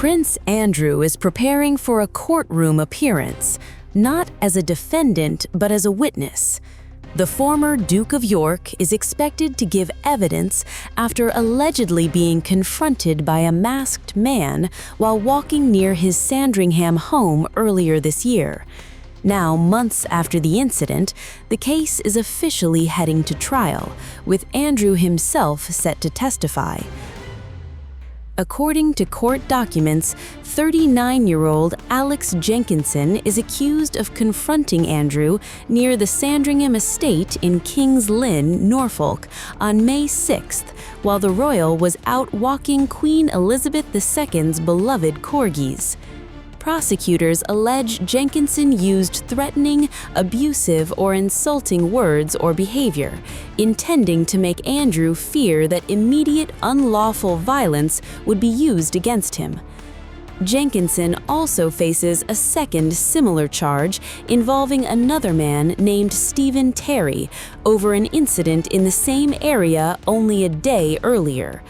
Prince Andrew is preparing for a courtroom appearance, not as a defendant but as a witness. The former Duke of York is expected to give evidence after allegedly being confronted by a masked man while walking near his Sandringham home earlier this year. Now, months after the incident, the case is officially heading to trial, with Andrew himself set to testify. According to court documents, 39-year-old Alex Jenkinson is accused of confronting Andrew near the Sandringham Estate in King's Lynn, Norfolk, on May 6th, while the royal was out walking Queen Elizabeth II's beloved corgis. Prosecutors allege Jenkinson used threatening, abusive, or insulting words or behavior, intending to make Andrew fear that immediate unlawful violence would be used against him. Jenkinson also faces a second similar charge involving another man named Stephen Terry over an incident in the same area only a day earlier.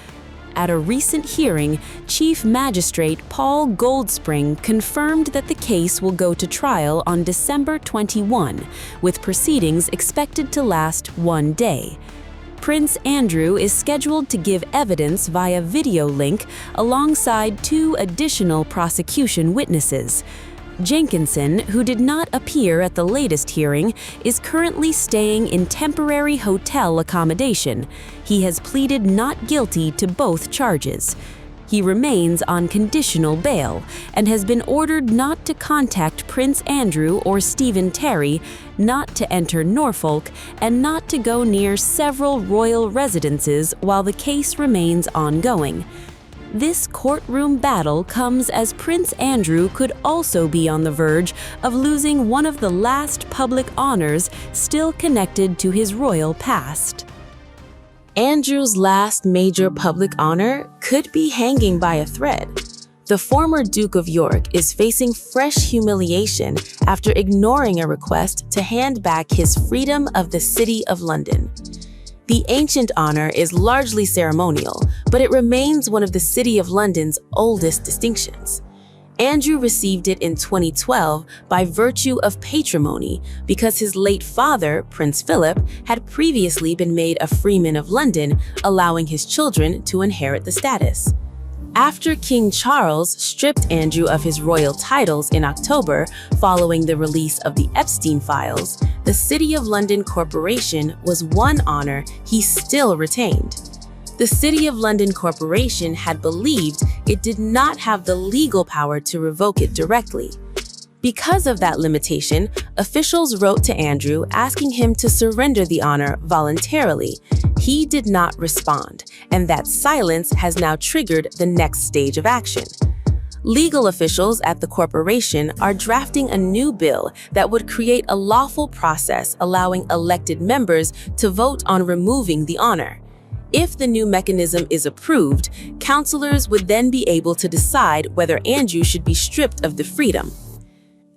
At a recent hearing, Chief Magistrate Paul Goldspring confirmed that the case will go to trial on December 21, with proceedings expected to last 1 day. Prince Andrew is scheduled to give evidence via video link alongside 2 additional prosecution witnesses. Jenkinson, who did not appear at the latest hearing, is currently staying in temporary hotel accommodation. He has pleaded not guilty to both charges. He remains on conditional bail and has been ordered not to contact Prince Andrew or Stephen Terry, not to enter Norfolk, and not to go near several royal residences while the case remains ongoing. This courtroom battle comes as Prince Andrew could also be on the verge of losing one of the last public honors still connected to his royal past. Andrew's last major public honor could be hanging by a thread. The former Duke of York is facing fresh humiliation after ignoring a request to hand back his freedom of the City of London. The ancient honor is largely ceremonial, but it remains one of the City of London's oldest distinctions. Andrew received it in 2012 by virtue of patrimony because his late father, Prince Philip, had previously been made a Freeman of London, allowing his children to inherit the status. After King Charles stripped Andrew of his royal titles in October following the release of the Epstein files, the City of London Corporation was one honor he still retained. The City of London Corporation had believed it did not have the legal power to revoke it directly. Because of that limitation, officials wrote to Andrew asking him to surrender the honor voluntarily. He did not respond, and that silence has now triggered the next stage of action. Legal officials at the corporation are drafting a new bill that would create a lawful process allowing elected members to vote on removing the honor. If the new mechanism is approved, councillors would then be able to decide whether Andrew should be stripped of the freedom.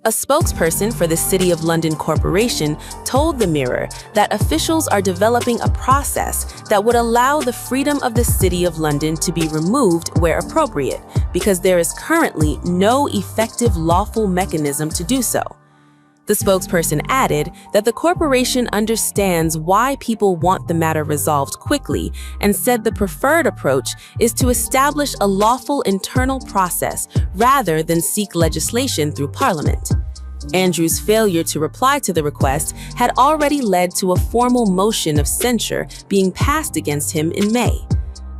A spokesperson for the City of London Corporation told the Mirror that officials are developing a process that would allow the freedom of the City of London to be removed where appropriate, because there is currently no effective lawful mechanism to do so. The spokesperson added that the corporation understands why people want the matter resolved quickly and said the preferred approach is to establish a lawful internal process rather than seek legislation through Parliament. Andrew's failure to reply to the request had already led to a formal motion of censure being passed against him in May.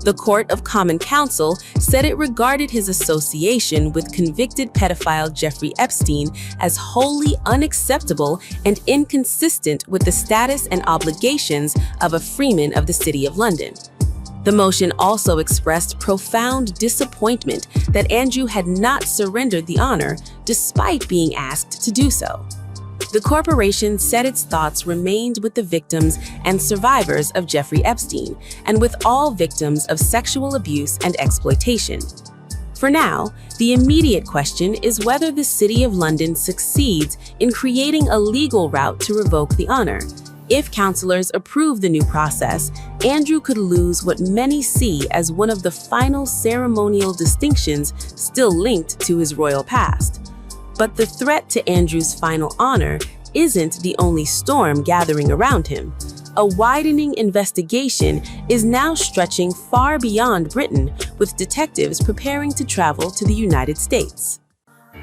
The Court of Common Council said it regarded his association with convicted pedophile Jeffrey Epstein as wholly unacceptable and inconsistent with the status and obligations of a Freeman of the City of London. The motion also expressed profound disappointment that Andrew had not surrendered the honor despite being asked to do so. The corporation said its thoughts remained with the victims and survivors of Jeffrey Epstein, and with all victims of sexual abuse and exploitation. For now, the immediate question is whether the City of London succeeds in creating a legal route to revoke the honor. If counselors approve the new process, Andrew could lose what many see as one of the final ceremonial distinctions still linked to his royal past. But the threat to Andrew's final honor isn't the only storm gathering around him. A widening investigation is now stretching far beyond Britain, with detectives preparing to travel to the United States.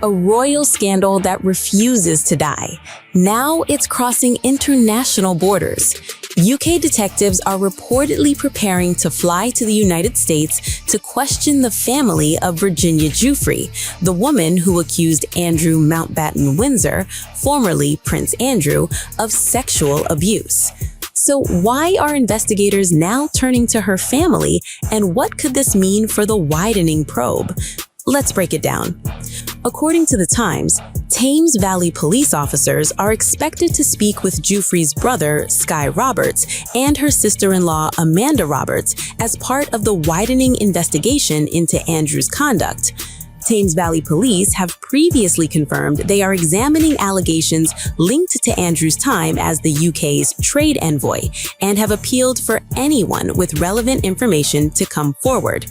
A royal scandal that refuses to die. Now it's crossing international borders. UK detectives are reportedly preparing to fly to the United States to question the family of Virginia Giuffre, the woman who accused Andrew Mountbatten-Windsor, formerly Prince Andrew, of sexual abuse. So why are investigators now turning to her family, and what could this mean for the widening probe? Let's break it down. According to the Times, Thames Valley police officers are expected to speak with Giuffre's brother, Sky Roberts, and her sister-in-law, Amanda Roberts, as part of the widening investigation into Andrew's conduct. Thames Valley Police have previously confirmed they are examining allegations linked to Andrew's time as the UK's trade envoy and have appealed for anyone with relevant information to come forward.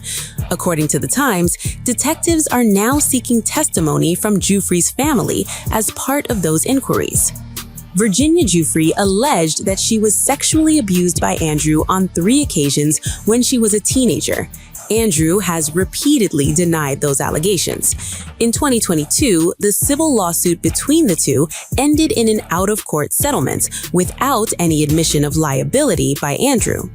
According to the Times, detectives are now seeking testimony from Giuffre's family as part of those inquiries. Virginia Giuffre alleged that she was sexually abused by Andrew on 3 occasions when she was a teenager. Andrew has repeatedly denied those allegations. In 2022, the civil lawsuit between the two ended in an out-of-court settlement without any admission of liability by Andrew.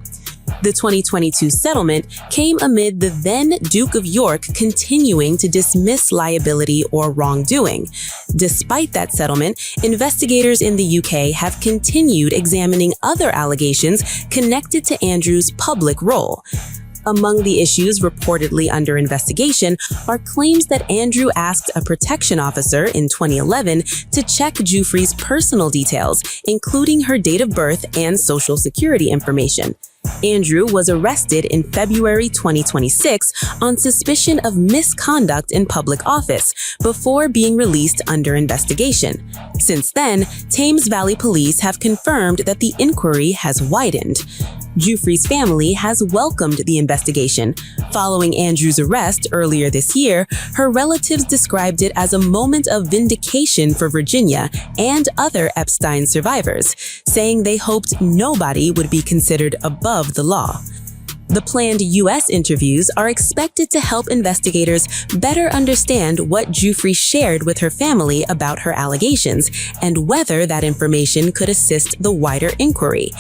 The 2022 settlement came amid the then Duke of York continuing to dismiss liability or wrongdoing. Despite that settlement, investigators in the UK have continued examining other allegations connected to Andrew's public role. Among the issues reportedly under investigation are claims that Andrew asked a protection officer in 2011 to check Giuffre's personal details, including her date of birth and social security information. Andrew was arrested in February 2026 on suspicion of misconduct in public office before being released under investigation. Since then, Thames Valley Police have confirmed that the inquiry has widened. Giuffre's family has welcomed the investigation. Following Andrew's arrest earlier this year, her relatives described it as a moment of vindication for Virginia and other Epstein survivors, saying they hoped nobody would be considered above the law. The planned U.S. interviews are expected to help investigators better understand what Giuffre shared with her family about her allegations and whether that information could assist the wider inquiry.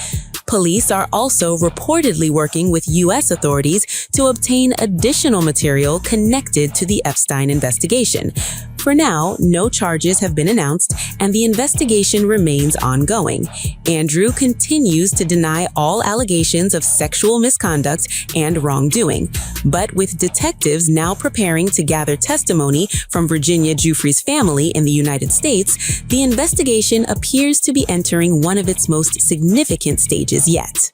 Police are also reportedly working with U.S. authorities to obtain additional material connected to the Epstein investigation. For now, no charges have been announced and the investigation remains ongoing. Andrew continues to deny all allegations of sexual misconduct and wrongdoing. But with detectives now preparing to gather testimony from Virginia Giuffre's family in the United States, the investigation appears to be entering one of its most significant stages yet.